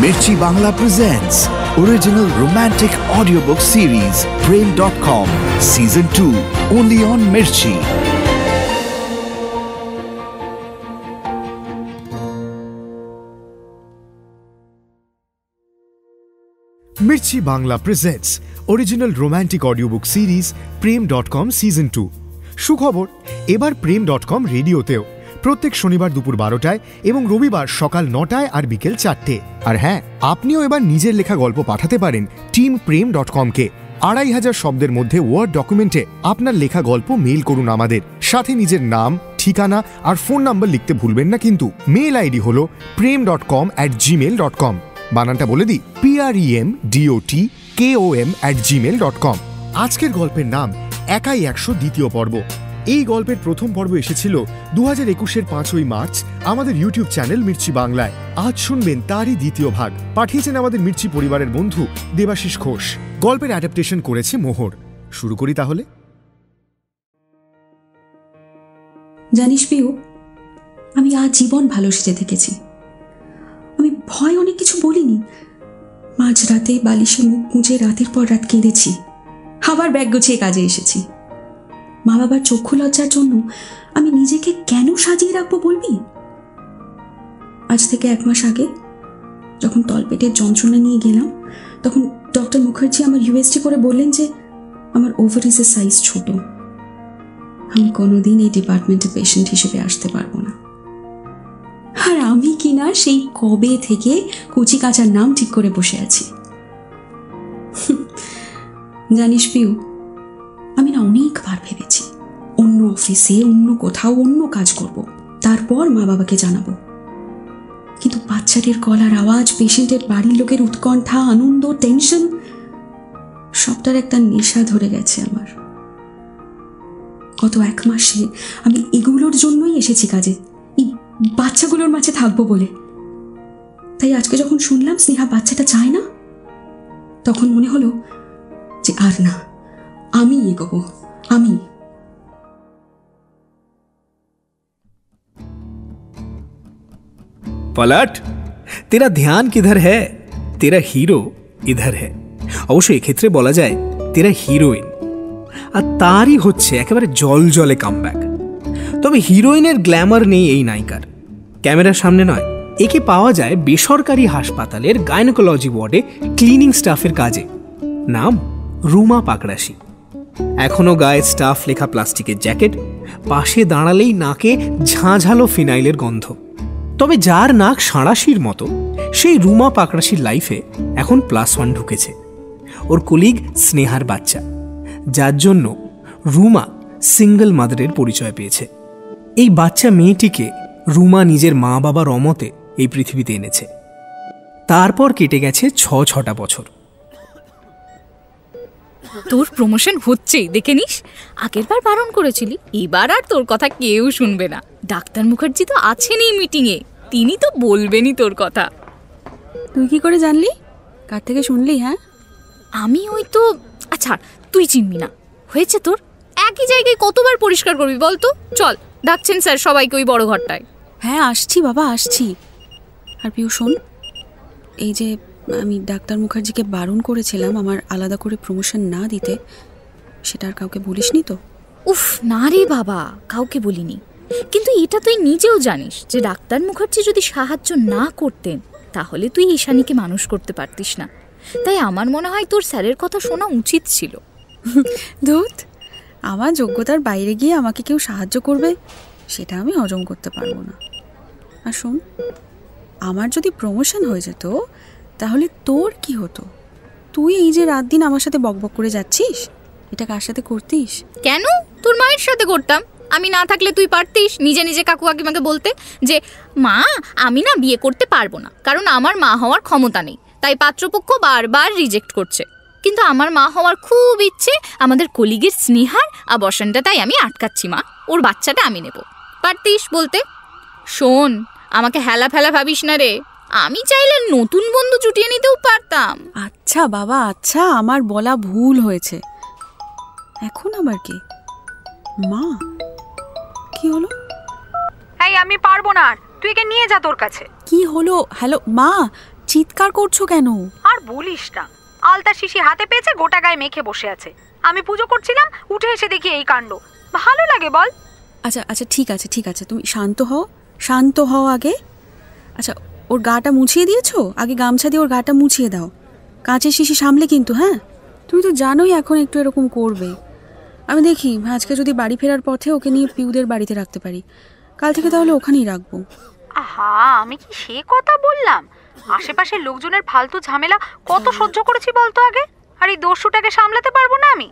Mirchi Bangla presents original romantic audiobook series Prem.com Season 2 only on Mirchi. Mirchi Bangla presents original romantic audiobook series Prem.com Season 2. সুখবর, এবার Prem.com রেডিওতেও প্রত্যেক শনিবার দুপুর 12টায় এবং রবিবার সকাল 9টায় আর বিকেল 4টে। আর হ্যাঁ, আপনিও এবার নিজের লেখা গল্প পাঠাতে পারেন টিম Prem.com-কে। 2500 শব্দের মধ্যে ওয়ার্ড ডকুমেন্টে আপনার লেখা গল্প মেইল করুন আমাদের। সাথে নিজের নাম, ঠিকানা আর ফোন নাম্বার লিখতে ভুলবেন না কিন্তু। মেইল আইডি হলো prem.com@gmail.com। বানানটা বলে দিই, premdotkom@gmail.com। আজকের গল্পের নাম একাই 100 দ্বিতীয় পর্ব। এই গল্পের প্রথম পর্ব এসেছিল 2021-এর 5ই মার্চ আমাদের ইউটিউব চ্যানেল মির্চি বাংলায়। আজ শুনবেন তারই দ্বিতীয় ভাগ। পাঠিয়েছেন আমাদের মির্চি পরিবারের বন্ধু দেবাশিস ঘোষ। গল্পের অ্যাডাপ্টেশন করেছে মোহর। শুরু করি তাহলে। জানিস পিউ, আমি আজ জীবন ভালো সেজে থেকেছি। আমি ভয় অনেক কিছু বলিনি। মাঝরাতে বালিশে মুখ মুছে রাতের পর রাত কেঁদেছি। আবার ব্যাগ গুছিয়ে কাজে এসেছি। মা বাবার চক্ষু লজ্জার জন্য আমি নিজেকে কেন সাজিয়ে রাখবো বলবি? আজ থেকে 1 মাস আগে যখন তলপেটের যন্ত্রণা নিয়ে গেলাম, তখন ডক্টর মুখার্জি আমার ইউএসজি করে বললেন যে আমার ওভারিজের সাইজ ছোট। আমি কোনোদিন এই ডিপার্টমেন্টে পেশেন্ট হিসেবে আসতে পারবো না। আর আমি কিনা সেই কবে থেকে কুচি কাচার নাম ঠিক করে বসে আছি। জানিস পিউ, আমি না অনেকবার ভেবেছি অন্য অফিসে, অন্য কোথাও, অন্য কাজ করব, তারপর মা বাবাকে জানাবো। কিন্তু বাচ্চাদের গলার আওয়াজ, পেশেন্টের বাড়ির লোকের উৎকণ্ঠা, আনন্দ, টেনশন, সবটার একটা নেশা ধরে গেছে আমার। গত 1 মাসে আমি এগুলোর জন্যই এসেছি কাজে, এই বাচ্চাগুলোর মাঝে থাকবো বলে। তাই আজকে যখন শুনলাম স্নেহা বাচ্চাটা চায় না, তখন মনে হলো যে আর না, আমি এগোবো। আমি पलट, तेरा ध्यान किधर है? तेरा হিরো ইধার है। অবশ্য এক্ষেত্রে বলা যায় তেরা হিরোইন, আর তারই হচ্ছে একেবারে জলজলে কামব্যাক। তবে হিরোইনের গ্ল্যামার নেই এই নায়িকার। ক্যামেরার সামনে নয়, একে পাওয়া যায় বেসরকারি হাসপাতালের গাইনোকোলজি ওয়ার্ডে ক্লিনিং স্টাফের কাজে। নাম রুমা পাকড়াশি। এখনো গায়ে স্টাফ লেখা প্লাস্টিকের জ্যাকেট, পাশে দাঁড়ালেই নাকে ঝাঁঝালো ফিনাইলের গন্ধ। তবে যার নাক সাঁড়াশির মতো, সেই রুমা পাকড়াশির লাইফে এখন +1 ঢুকেছে। ওর কলিগ স্নেহার বাচ্চা, যার জন্য রুমা সিঙ্গল মাদারের পরিচয় পেয়েছে। এই বাচ্চা মেয়েটিকে রুমা নিজের মা বাবার অমতে এই পৃথিবীতে এনেছে। তারপর কেটে গেছে 6টা বছর। তোর প্রমোশন হচ্ছেই, দেখে নিস। আগের বার বারণ করেছিলি, এবার আর তোর কথা কেউ শুনবে না। ডাক্তার মুখার্জি তো আছেনই মিটিংয়ে, তিনি তো বলবেনই তোর কথা। তুই কি করে জানলি? কার থেকে শুনলি? হ্যাঁ, আমি ওই তো, আচ্ছা তুই চিনবি না, হয়েছে তোর। একই জায়গায় কতবার পরিষ্কার করবি বলতো? চল, ডাকছেন স্যার সবাইকে ওই বড় ঘরটায়। হ্যাঁ আসছি বাবা, আসছি। আর পিউ শোন, এই যে আমি ডাক্তার মুখার্জিকে বারণ করেছিলাম আমার আলাদা করে প্রমোশন না দিতে, সেটা আর কাউকে বলিসনি তো? উফ না রে বাবা, কাউকে বলিনি। কিন্তু এটা তুই নিজেও জানিস যে ডাক্তার মুখার্জি যদি সাহায্য না করতেন, তাহলে তুই ঈশানীকে মানুষ করতে পারতিস না। তাই আমার মনে হয় তোর স্যারের কথা শোনা উচিত ছিল। ধুত, আমার যোগ্যতার বাইরে গিয়ে আমাকে কেউ সাহায্য করবে, সেটা আমি হজম করতে পারবো না। আর শোন, আমার যদি প্রমোশন হয়ে যেত, তাহলে তোর কি হতো? তুই এই যে রাত দিন আমার সাথে বকবক করে যাচ্ছিস, এটা কার সাথে করতিস? কেন? তোর মায়ের সাথে করতাম। আমি না থাকলে তুই পারতিস নিজে নিজে কাকু কাকিমাকে বলতে যে মা, আমি না বিয়ে করতে পারবো না, কারণ আমার মা হওয়ার ক্ষমতা নেই, তাই পাত্রপক্ষ বারবার রিজেক্ট করছে। কিন্তু আমার মা হওয়ার খুব ইচ্ছে, আমাদের কলিগের স্নেহার আবর্ষণটা, তাই আমি আটকাচ্ছি মা, ওর বাচ্চাটা আমি নেব। পারতিস বলতে। শোন, আমাকে হেলা ফেলা ভাবিস না রে, আমি চাইলে নতুন বন্ধু জুটিয়ে নিতেও পারতাম। আচ্ছা বাবা, আচ্ছা, আমার বলা ভুল হয়েছে। এখন আবার কি? মা, কি হলো? এই আমি পারবো না, তুই একে নিয়ে যা তোর কাছে। কি হলো? হ্যালো মা, চিৎকার করছো কেন? আর বলিস না, আলতা শিশি হাতে পেয়েছে, গোটা গায়ে মেখে বসে আছে। আমি পুজো করছিলাম, উঠে এসে দেখি এই কাণ্ড। ভালো লাগে বল? আচ্ছা আচ্ছা ঠিক আছে ঠিক আছে, তুমি শান্ত হও আগে। আচ্ছা, ওর গাটা মুছিয়ে দিয়েছো? আগে গামছা দিয়ে ওর গাটা মুছিয়ে দাও, কাঁচের শিশি সামলে কিন্তু। হ্যাঁ, তুমি তো জানোই এখন একটু এরকম করবে। আমি দেখি আজকে যদি বাড়ি ফেরার পথে ওকে নিয়ে পিউদের বাড়িতে রাখতে পারি, কাল থেকে তাহলে ওখানেই রাখবো। আহা, আমি কি সে কথা বললাম? আশেপাশের লোকজনের ফালতু ঝামেলা কত সহ্য করেছি বলতো আগে, আর এই দস্যুটাকে সামলাতে পারবো না আমি?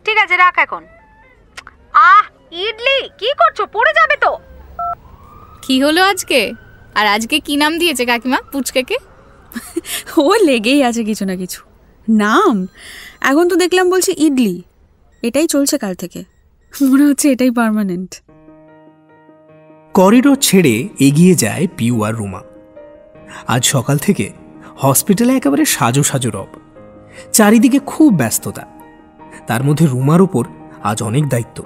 ঠিক আছে, রাখ এখন। ইডলি কি করছো? পড়ে যাবে তো। কি হলো আজকে? আর আজকে কি নাম দিয়েছে কাকিমা পুচকেকে? ও লেগেই আছে কিছু না কিছু নাম। এখন তো দেখলাম বলছে ইডলি। এটাই চলছে কাল থেকে, মনে হচ্ছে এটাই পার্মানেন্ট। করিডোর ছেড়ে এগিয়ে যায় পিউ আর রুমা। আজ সকাল থেকে হসপিটালে একেবারে সাজো সাজো রব, চারিদিকে খুব ব্যস্ততা। তার মধ্যে রুমার ওপর আজ অনেক দায়িত্ব।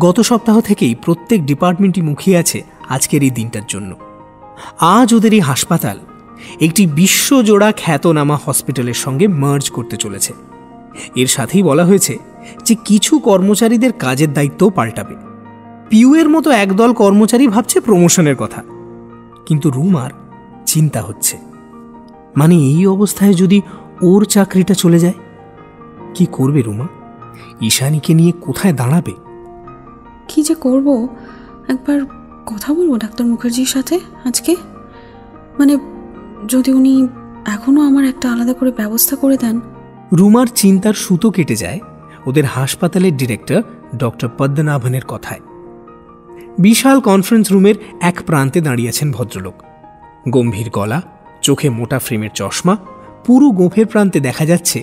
গত সপ্তাহ থেকেই প্রত্যেক ডিপার্টমেন্টই মুখিয়ে আছে আজকের এই দিনটার জন্য। আজ ওদের এই হাসপাতাল একটি বিশ্বজোড়া খ্যাতনামা হসপিটালের সঙ্গে মার্জ করতে চলেছে। এর সাথেই বলা হয়েছে যে কিছু কর্মচারীদের কাজের দায়িত্বও পাল্টাবে। পিউয়ের মতো একদল কর্মচারী ভাবছে প্রমোশনের কথা, কিন্তু রুমার চিন্তা হচ্ছে, মানে এই অবস্থায় যদি ওর চাকরিটা চলে যায়, কি করবে রুমা? ঈশানীকে নিয়ে কোথায় দাঁড়াবে? কি যে করব, একবার কথা বলবো ডাক্তার মুখার্জির সাথে আজকে। মানে যদি উনি এখনো আমার একটা আলাদা করে ব্যবস্থা করে দেন। রুমার চিন্তার সুতো কেটে যায় ওদের হাসপাতালের ডিরেক্টর ডক্টর পদ্মনাভনের কথায়। বিশাল কনফারেন্স রুমের এক প্রান্তে দাঁড়িয়েছেন ভদ্রলোক। গম্ভীর গলা, চোখে মোটা ফ্রেমের চশমা, পুরো গোঁফের প্রান্তে দেখা যাচ্ছে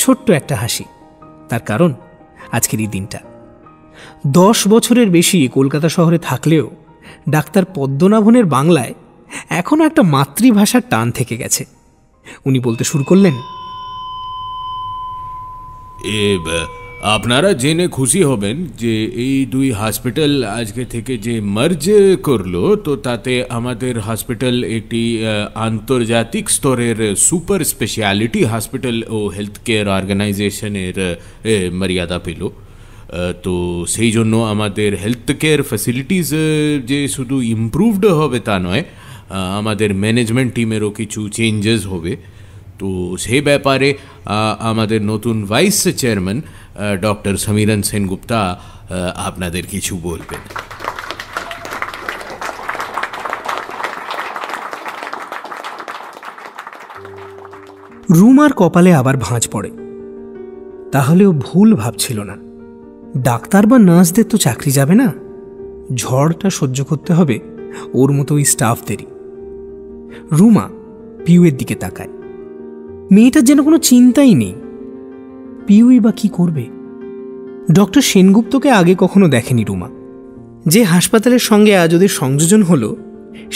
ছোট্ট একটা হাসি। তার কারণ আজকের এই দিনটা। 10 বছরের বেশি কলকাতা শহরে থাকলেও ডাক্তার পদ্মনাভনের বাংলায় এখনো একটা মাতৃভাষার টান থেকে গেছে। উনি বলতে শুরু করলেন, আপনারা জেনে খুশি হবেন যে এই দুই হসপিটাল আজকে থেকে যে মার্জ করলো, তো তাতে আমাদের হসপিটাল একটি আন্তর্জাতিক স্তরের সুপার স্পেশালিটি হসপিটাল ও হেলথ কেয়ার অর্গানাইজেশনের মর্যাদা পেল। তো সেই জন্য আমাদের হেলথ কেয়ার ফ্যাসিলিটিস যে শুধু ইমপ্রুভড হবে তা নয়, আমাদের ম্যানেজমেন্ট টিমেরও কিছু চেঞ্জেস হবে। তো সেই ব্যাপারে আমাদের নতুন ভাইস চেয়ারম্যান ডক্টর সমীরণ সেনগুপ্তা আপনাদের কিছু বলবেন। রুমার কপালে আবার ভাঁজ পড়ে। তাহলেও ভুল ভাবছিল না। ডাক্তার বা নার্সদের তো চাকরি যাবে না, ঝড়টা সহ্য করতে হবে ওর মতো ওই স্টাফদেরই। রুমা পিউয়ের দিকে তাকায়। মেয়েটার যেন কোনো চিন্তাই নেই। পিউই বা কি করবে? ডক্টর সেনগুপ্তকে আগে কখনো দেখেনি রুমা। যে হাসপাতালের সঙ্গে আজ ওদের সংযোজন হলো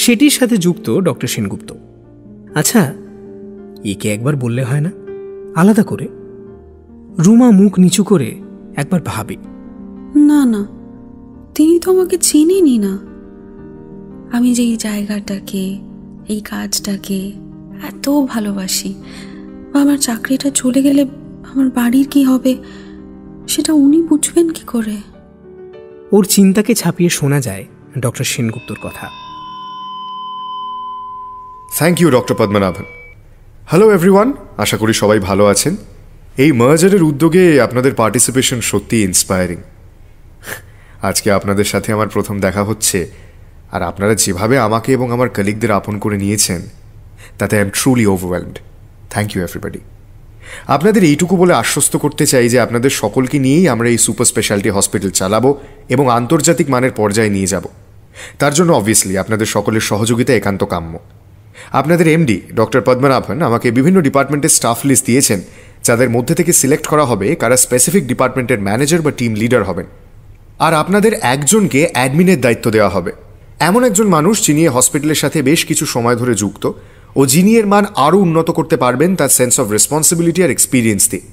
সেটির সাথে যুক্ত ডক্টর সেনগুপ্ত। আচ্ছা, একে একবার বললে হয় না আলাদা করে? রুমা মুখ নিচু করে একবার ভাবে, না না, তিনি তো আমাকে চেনেনি না। আমি যে এই জায়গাটাকে, এই কাজটাকে এত ভালোবাসি, বা আমার চাকরিটা চলে গেলে আমার বাড়ির কি হবে সেটা উনি বুঝবেন কি করে? ওর চিন্তাকে ছাপিয়ে শোনা যায় ডক্টর সেনগুপ্তর কথা। Thank you doctor Padmanabhan. Hello everyone, আশা করি সবাই ভালো আছেন। এই মার্জারের উদ্যোগে আপনাদের পার্টিসিপেশন সত্যি ইন্সপায়ারিং। আজকে আপনাদের সাথে আমার প্রথম দেখা হচ্ছে, আর আপনারা যেভাবে আমাকে এবং আমার কলিগদের আপন করে নিয়েছেন তাতে I am truly overwhelmed. Thank you everybody. আপনাদের এইটুকু বলে আশ্বস্ত করতে চাই যে আপনাদের সকলকে নিয়েই আমরা এই সুপার স্পেশালিটি হসপিটাল চালাবো এবং আন্তর্জাতিক মানের পর্যায়ে নিয়ে যাব। তার জন্য অবভিয়াসলি আপনাদের সকলের সহযোগিতা একান্ত কাম্য। আপনাদের এমডি ডক্টর পদ্মনাভন আমাকে বিভিন্ন ডিপার্টমেন্টের স্টাফ লিস্ট দিয়েছেন, যাদের মধ্যে থেকে সিলেক্ট করা হবে কারা স্পেসিফিক ডিপার্টমেন্টের ম্যানেজার বা টিম লিডার হবেন। আর আপনাদের একজনকে অ্যাডমিনের দায়িত্ব দেওয়া হবে, এমন একজন মানুষ যিনি হসপিটালের সাথে বেশ কিছু সময় ধরে যুক্ত ও যিনি এর মান আরও উন্নত করতে পারবেন তার সেন্স অফ রেসপন্সিবিলিটি আর এক্সপিরিয়েন্স দিয়ে।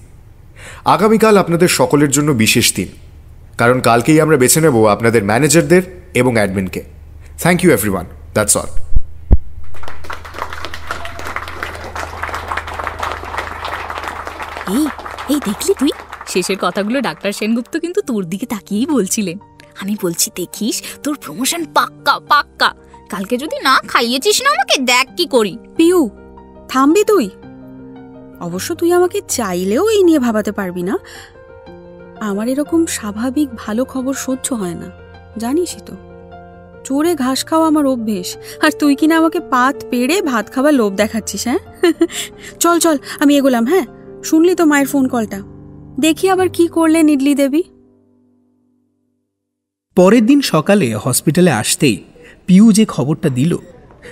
আগামীকাল আপনাদের সকলের জন্য বিশেষ দিন, কারণ কালকেই আমরা বেছে নেব আপনাদের ম্যানেজারদের এবং অ্যাডমিনকে। Thank you everyone, that's all. এই এই দেখলি তুই, শেষের কথাগুলো ডাক্তার সেনগুপ্ত কিন্তু তোর দিকে তাকিয়েই বলছিলেন। আমি বলছি দেখিস তোর প্রমোশন পাক্কা পাক্কা। কালকে যদি না খাইয়েছিস না আমাকে, দেখ কি করি। পিউ, থামবি তুই? অবশ্য তুই আমাকে চাইলেও এই নিয়ে ভাবাতে পারবি না। আমার এরকম স্বাভাবিক ভালো খবর সহ্য হয় না, জানিসই তো। চোরে ঘাস খাওয়া আমার অভ্যেস, আর তুই কিনা আমাকে পাত পেড়ে ভাত খাওয়ার লোভ দেখাচ্ছিস। হ্যাঁ চল চল, আমি এগোলাম। হ্যাঁ, শুনলি তো মায়ের ফোন কলটা? দেখি আবার কি করলেন ইডলি দেবী। পরের দিন সকালে হসপিটালে আসতেই পিউ যে খবরটা দিল,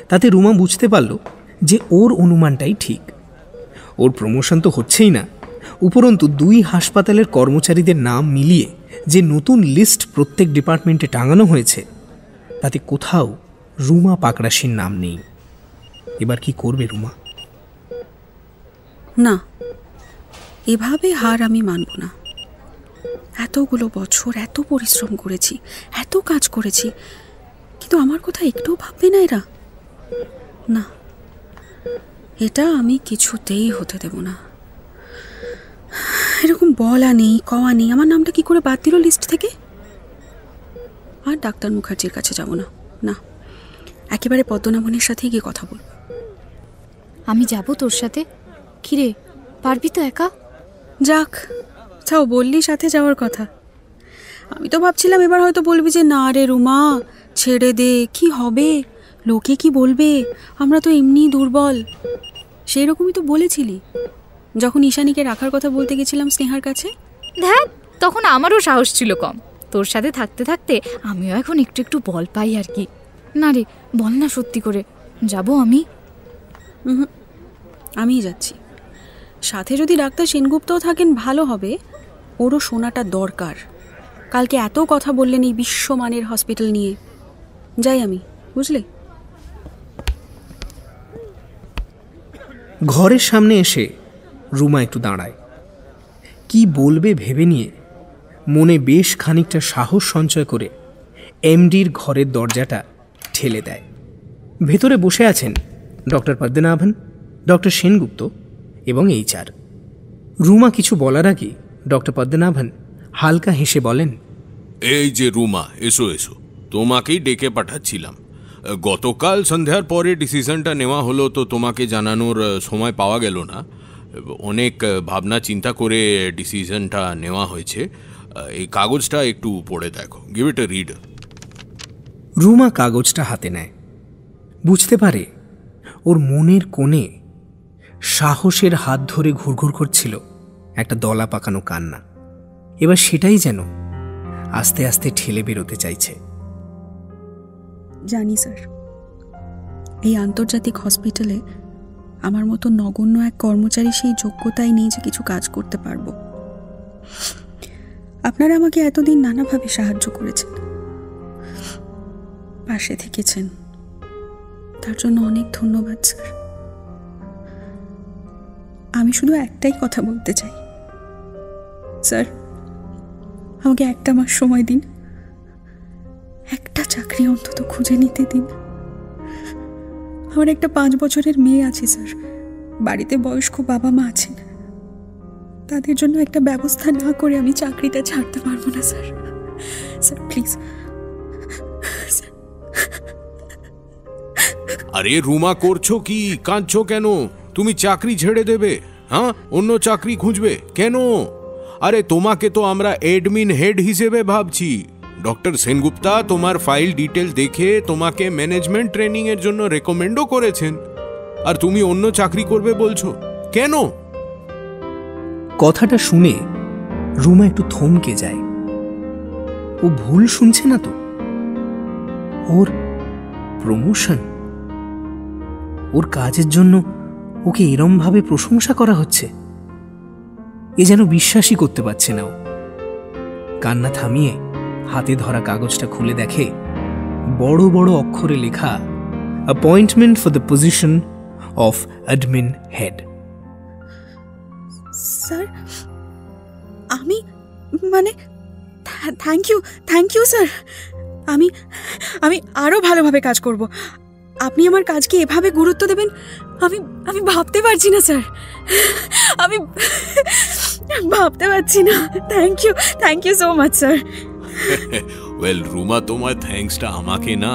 তাতে রুমা বুঝতে পারল যে ওর অনুমানটাই ঠিক। ওর প্রমোশন তো হচ্ছেই না, উপরন্তু 2 হাসপাতালের কর্মচারীদের নাম মিলিয়ে যে নতুন লিস্ট প্রত্যেক ডিপার্টমেন্টে টাঙানো হয়েছে, তাতে কোথাও রুমা পাকড়াশির নাম নেই। এবার কি করবে রুমা? না, এভাবে হার আমি মানব না। এতগুলো বছর এত পরিশ্রম করেছি, এত কাজ করেছি, কিন্তু আমার কথা একটু ভাববে না এরা? না, এটা আমি কিছুতেই হতে দেব না। এরকম বলা নেই, কওয়া নেই। আমার নামটা কি করে বাদ দিল লিস্ট থেকে? আর ডাক্তার মুখার্জির কাছে যাব না, না, একেবারে পদ্মনাভনের সাথেই গিয়ে কথা বল। আমি যাব তোর সাথে। কিরে, পারবি তো একা? যাক, তাও বললি সাথে যাওয়ার কথা। আমি তো ভাবছিলাম এবার হয়তো বলবি যে না রে রুমা, ছেড়ে দে, কি হবে, লোকে কি বলবে, আমরা তো এমনিই দুর্বল। সেই রকমই তো বলেছিলি যখন ঈশানীকে রাখার কথা বলতে গেছিলাম স্নেহার কাছে। দেখ, তখন আমারও সাহস ছিল কম। তোর সাথে থাকতে থাকতে আমিও এখন একটু একটু বল পাই আর কি। না রে, বল না, সত্যি করে যাব আমি? আমিই যাচ্ছি সাথে। যদি ডাক্তার সেনগুপ্তও থাকেন ভালো হবে, ওরও শোনাটা দরকার। কালকে এত কথা বললেন এই বিশ্বমানের হসপিটাল নিয়ে। যাই আমি, বুঝলে? ঘরের সামনে এসে রুমা একটু দাঁড়ায়। কি বলবে ভেবে নিয়ে মনে বেশ খানিকটা সাহস সঞ্চয় করে এমডির ঘরের দরজাটা ঠেলে দেয়। ভেতরে বসে আছেন ডক্টর পদ্মনাভন, ডক্টর সেনগুপ্ত এবং HR। রুমা কিছু বলার আগে ডক্টর পদ্মনাভন হালকা হেসে বলেন, এই যে রুমা, এসো এসো, তোমাকেই ডেকে পাঠাচ্ছিলাম। গতকাল সন্ধ্যার পরে ডিসিশনটা নেওয়া হলো, তো তোমাকে জানানোর সময় পাওয়া গেল না। অনেক ভাবনা চিন্তা করে ডিসিশনটা নেওয়া হয়েছে। এই কাগজটা একটু পড়ে দেখো, give it A read. Ruma কাগজটা হাতে নেয়। বুঝতে পারে ওর মনের কোণে সাহসের হাত ধরে ঘুরঘুর করছিল একটা দলা পাকানো কান্না। এবার সেটাই যেন আস্তে আস্তে ঠেলে বেরোতে চাইছে। জানি স্যার, এই আন্তর্জাতিক হসপিটালে আমার মতো নগণ্য এক কর্মচারী সেই যোগ্যতাই নেই যে কিছু কাজ করতে পারবো। আপনারা আমাকে এতদিন নানাভাবে সাহায্য করেছেন, পাশে থেকেছেন, তার জন্য অনেক ধন্যবাদ স্যার। আমি শুধু একটাই কথা বলতে চাই, স্যার আমাকে 1 মাস সময় দিন, একটা চাকরি অন্তত খুঁজে নিতে দিন। আমার একটা 5 বছরের মেয়ে আছে স্যার, বাড়িতে বয়স্ক বাবা মা আছেন, তাদের জন্য একটা ব্যবস্থা না করে আমি চাকরিটা ছাড়তে পারবো না স্যার। Sir please. আরে রুমা, করছো কি? কাঁদছো কেন? তুমি চাকরি ছেড়ে দেবে? হ্যাঁ, অন্য চাকরি খুঁজবে কেন? আরে তোমাকে তো আমরা অ্যাডমিন হেড হিসেবে ভাবছি। ডক্টর সেনগুপ্তা তোমার ফাইল ডিটেল দেখে তোমাকে ম্যানেজমেন্ট ট্রেনিং এর জন্য রেকমেন্ডও করেছেন, আর তুমি অন্য চাকরি করবে বলছো কেন? কথাটা শুনে রুমা একটু থমকে যায়। ও ভুল শুনছে না তো? ওর প্রমোশন, ওর কাজের জন্য ওকে এরম ভাবে প্রশংসা করা হচ্ছে, এ যেন বিশ্বাসই করতে পারছে না ও। কান্না থামিয়ে হাতে ধরা কাগজটা খুলে দেখে বড় বড় অক্ষরে লেখা, appointment for the position of admin head. Sir আমি মানে থ্যাংক ইউ স্যার। আমি আরো ভালোভাবে কাজ করব। আপনি আমার কাজকে এভাবে গুরুত্ব দেবেন আমি আমি ভাবতে পারছি না স্যার, আমি ভাবতে পারছি না। Thank you so much sir. Well Ruma, তোমার থ্যাঙ্কসটা আমাকে না,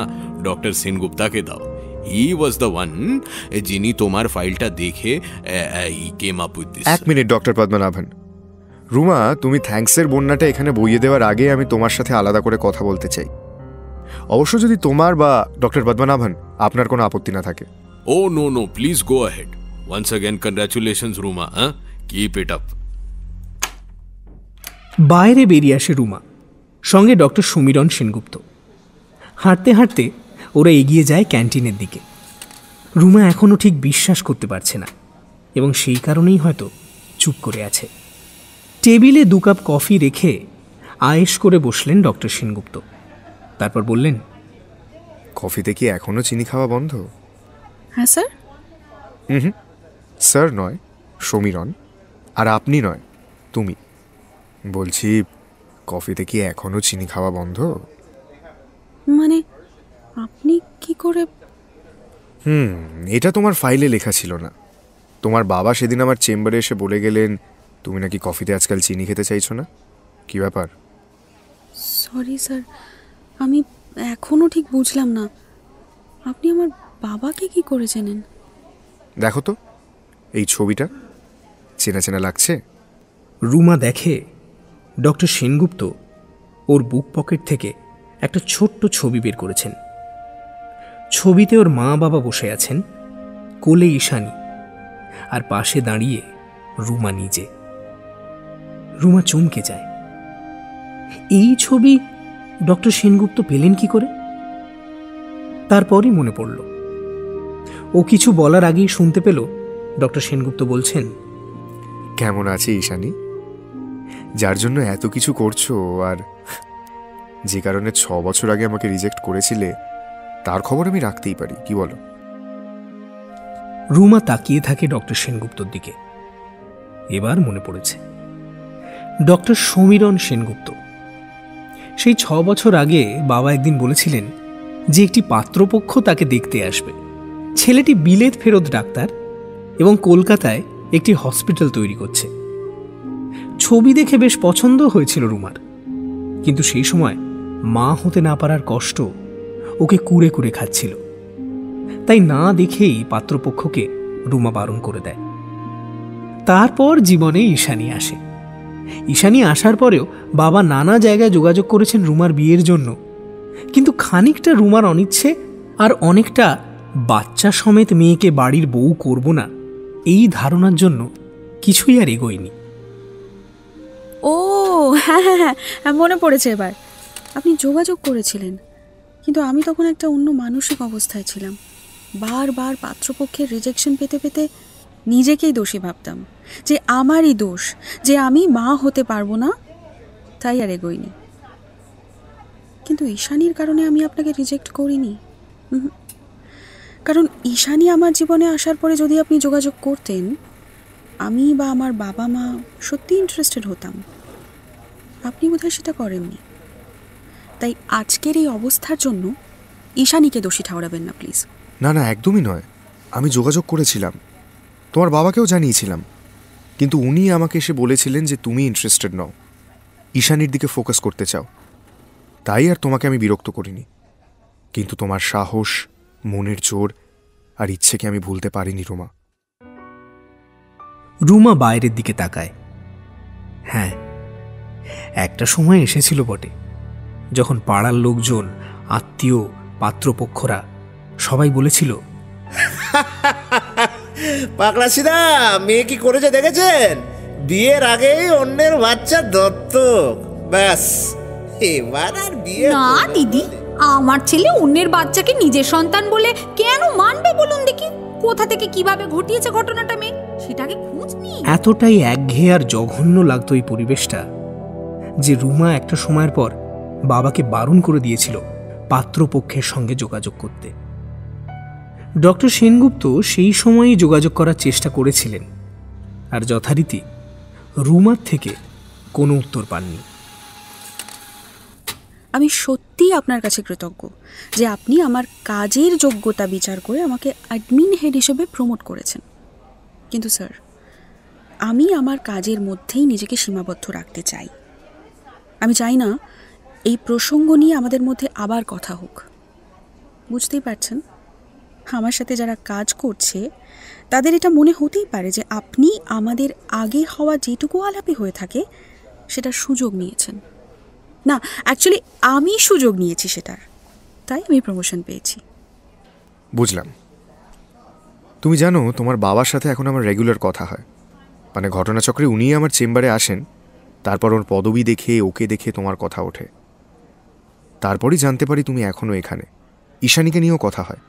ডক্টর সেনগুপ্তাকে দাও। হি ওয়াজ দ্য ওয়ান যিনি তোমার ফাইলটা দেখে he came up with this. 1 minute doctor Padmanabhan. Ruma, তুমি থ্যাঙ্কসের বন্যাটা এখানে বইয়ে দেওয়ার আগে আমি তোমার সাথে আলাদা করে কথা বলতে চাই, অবশ্য যদি তোমার বা ডক্টর পদ্মনাভন আপনার কোনো আপত্তি না থাকে। Oh no, please go ahead. Once again congratulations Ruma, keep it up. বাইরে বেরিয়ে আসে রুমা, সঙ্গে ডক্টর সমীরণ সেনগুপ্ত। হাঁটতে হাঁটতে ওরা এগিয়ে যায় ক্যান্টিনের দিকে। রুমা এখনও ঠিক বিশ্বাস করতে পারছে না, এবং সেই কারণেই হয়তো চুপ করে আছে। টেবিলে 2 কাপ কফি রেখে আয়েশ করে বসলেন ডক্টর সেনগুপ্ত। তারপর বললেন, কফিতে কি এখনও চিনি খাওয়া বন্ধ? হ্যাঁ স্যার। স্যার নয়, সমীরণ, আর আপনি নয়, তুমি। বলছি, কফিতে কি এখনও চিনি খাওয়া বন্ধ? মানে আপনি কি করে? এটা তোমার ফাইলে লেখা ছিল না। তোমার বাবা সেদিন আমার চেম্বারে এসে বলে গেলেন তুমি নাকি কফিতে আজকাল চিনি খেতে চাইছো না। কি ব্যাপার? সরি স্যার, আমি এখনও ঠিক বুঝলাম না আপনি আমার বাবাকে কি করে চেনেন। দেখো তো এই ছবিটা, চেনা চেনা লাগছে? রুমা দেখে ডক্টর সেনগুপ্ত ওর বুক পকেট থেকে একটা ছোট্ট ছবি বের করেছেন। ছবিতে ওর মা বাবা বসে আছেন, কোলে ঈশানী, আর পাশে দাঁড়িয়ে রুমা নিজে। রুমা চমকে যায়। এই ছবি ডক্টর সেনগুপ্ত পেলেন কি করে? তারপরই মনে পড়ল। ও কিছু বলার আগেই শুনতে পেল ডক্টর সেনগুপ্ত বলছেন, কেমন আছে ঈশানী? যার জন্য এত কিছু করছো, আর যে কারণে 6 বছর আগে আমাকে রিজেক্ট করেছিলে, তার খবর আমি রাখতেই পারি, কি বলো? রুমা তাকিয়ে থাকে ডক্টর সেনগুপ্তর দিকে। এবার মনে পড়েছে, ডক্টর সমীরণ সেনগুপ্ত। সেই 6 বছর আগে বাবা একদিন বলেছিলেন যে একটি পাত্রপক্ষ তাকে দেখতে আসবে। ছেলেটি বিলেত ফেরত ডাক্তার এবং কলকাতায় একটি হসপিটাল তৈরি করছে। ছবি দেখে বেশ পছন্দ হয়েছিল রুমার, কিন্তু সেই সময় মা হতে না পারার কষ্ট ওকে কুড়ে কুড়ে খাচ্ছিল। তাই না দেখেই পাত্রপক্ষকে রুমা বারণ করে দেয়। তারপর জীবনে ঈশানী আসে। ঈশানী আসার পরেও বাবা নানা জায়গায় যোগাযোগ করেছেন রুমার বিয়ের জন্য, কিন্তু খানিকটা রুমার অনিচ্ছে আর অনেকটা বাচ্চা সমেত মেয়েকে বাড়ির বউ করব না এই ধারণার জন্য কিছুই আর এগোয়নি। ও হ্যাঁ হ্যাঁ হ্যাঁ, মনে পড়েছে এবার। আপনি যোগাযোগ করেছিলেন, কিন্তু আমি তখন একটা অন্য মানসিক অবস্থায় ছিলাম। বারবার পাত্রপক্ষের রিজেকশন পেতে পেতে নিজেকেই দোষী ভাবতাম, যে আমারই দোষ যে আমি মা হতে পারবো না, তাই আর এগোইনি। কিন্তু ঈশানীর কারণে আমি আপনাকে রিজেক্ট করিনি। কারণ ঈশানী আমার জীবনে আসার পরে যদি আপনি যোগাযোগ করতেন, আমি বা আমার বাবা মা সত্যি ইন্টারেস্টেড হতাম। আপনি বোধহয় সেটা করেননি। তাই আজকের এই অবস্থার জন্য ঈশানীকে দোষী ঠাওরাবেন না প্লিজ। না না, একদমই নয়। আমি যোগাযোগ করেছিলাম, তোমার বাবাকেও জানিয়েছিলাম, কিন্তু উনি আমাকে এসে বলেছিলেন যে তুমি ইন্টারেস্টেড নও, ঈশানীর দিকে ফোকাস করতে চাও। তাই আর তোমাকে আমি বিরক্ত করিনি। কিন্তু তোমার সাহস, মনের জোর আর ইচ্ছেকে আমি ভুলতে পারিনি রুমা। রুমা বাইরের দিকে তাকায়। হ্যাঁ, একটা সময় এসেছিল বটে, যখন পাড়ার লোকজন, আত্মীয়, পাত্রপক্ষরা সবাই বলেছিল, পাকড়াশিদা মেয়ে কি করেছে দেখেছেন? বিয়ের আগেই অন্যের বাচ্চা দত্তক। ব্যাস, এবার আর বিয়ে না দিদি, আমার ছেলে অন্যের বাচ্চাকে নিজের সন্তান বলে কেন মানবে বলুন দেখি? কোথা থেকে কিভাবে ঘটিয়েছে ঘটনাটা মেয়ে, সেটাকে খোঁজ নি। এতটাই একঘেয়ে আর জঘন্য লাগতো এই পরিবেশটা যে রুমা একটা সময়ের পর বাবাকে বারণ করে দিয়েছিল পাত্রপক্ষের সঙ্গে যোগাযোগ করতে। ডক্টর সেনগুপ্ত সেই সময়ই যোগাযোগ করার চেষ্টা করেছিলেন, আর যথারীতি রুমার থেকে কোনো উত্তর পাননি। আমি সত্যিই আপনার কাছে কৃতজ্ঞ যে আপনি আমার কাজের যোগ্যতা বিচার করে আমাকে অ্যাডমিন হেড হিসেবে প্রমোট করেছেন। কিন্তু স্যার, আমি আমার কাজের মধ্যেই নিজেকে সীমাবদ্ধ রাখতে চাই। আমি চাই না এই প্রসঙ্গ নিয়ে আমাদের মধ্যে আবার কথা হোক। বুঝতেই পারছেন, আমার সাথে যারা কাজ করছে তাদের এটা মনে হতেই পারে যে আপনি আমাদের আগে হওয়া যেটুকু আলাপে হয়ে থাকে সেটার সুযোগ নিয়েছেন। না, অ্যাকচুয়ালি আমি সুযোগ নিয়েছি সেটার, তাই আমি প্রমোশন পেয়েছি। বুঝলাম। তুমি জানো, তোমার বাবার সাথে এখন আমার রেগুলার কথা হয়। মানে ঘটনাচক্রে উনিই আমার চেম্বারে আসেন, তারপর ওর পদবি দেখে ওকে দেখে তোমার কথা ওঠে। তারপরই জানতে পারি তুমি এখনও এখানে। ঈশানীকে নিয়েও কথা হয়।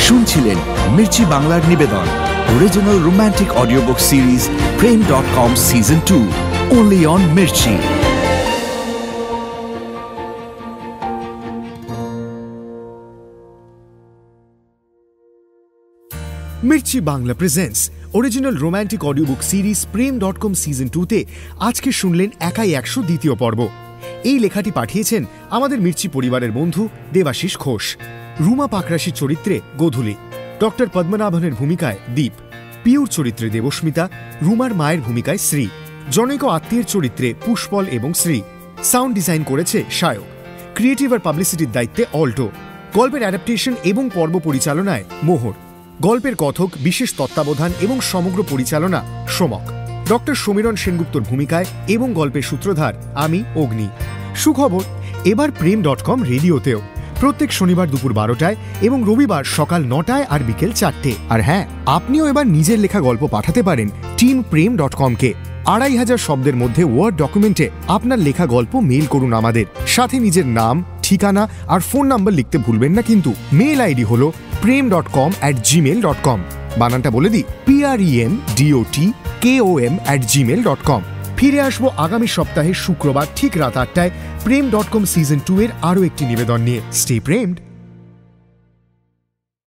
শুনছিলেন মির্চি বাংলার নিবেদন। original romantic audiobook series Prem.com Season 2, only on Mirchi. Mirchi Bangla presents original romantic audio book series প্রেম.com সিজন 2-তে আজকে শুনলেন একাই 100 দ্বিতীয় পর্ব। এই লেখাটি পাঠিয়েছেন আমাদের মির্চি পরিবারের বন্ধু দেবাশিস ঘোষ। রুমা পাকরাশির চরিত্রে গোধূলি, ডক্টর পদ্মনাভনের ভূমিকায় দীপ, পিউর চরিত্রে দেবস্মিতা, রুমার মায়ের ভূমিকায় শ্রী, জনৈক আত্মীয়ের চরিত্রে পুষ্পল এবং শ্রী। সাউন্ড ডিজাইন করেছে সায়ক। ক্রিয়েটিভ আর পাবলিসিটির দায়িত্বে অল্টো। গল্পের অ্যাডাপ্টেশন এবং পর্ব পরিচালনায় মোহর। গল্পের কথক, বিশেষ তত্ত্বাবধান এবং সমগ্র পরিচালনা সমক। ডক্টর সমীরণ সেনগুপ্তর ভূমিকায় এবং গল্পের সূত্রধার আমি অগ্নি। সুখবর, এবার প্রেম.com রেডিওতেও প্রত্যেক শনিবার দুপুর 12টায় এবং রবিবার সকাল 9টায় আর বিকেল 4টে। আর হ্যাঁ, আপনিও এবার নিজের লেখা গল্প পাঠাতে পারেন টিম প্রেম.com-কে। 2500 শব্দের মধ্যে ওয়ার্ড ডকুমেন্টে আপনার লেখা গল্প মেইল করুন আমাদের। সাথে নিজের নাম, ঠিকানা আর ফোন নাম্বার লিখতে ভুলবেন না কিন্তু। মেইল আইডি হলো prem.com@gmail.com। বানানটা বলে দিই, premdotkom@gmail.com। ফিরে আসবো আগামী সপ্তাহে শুক্রবার ঠিক রাত 8টায় প্রেম.com সিজন 2 এর আরও একটি নিবেদন নিয়ে। স্টে প্রেমড।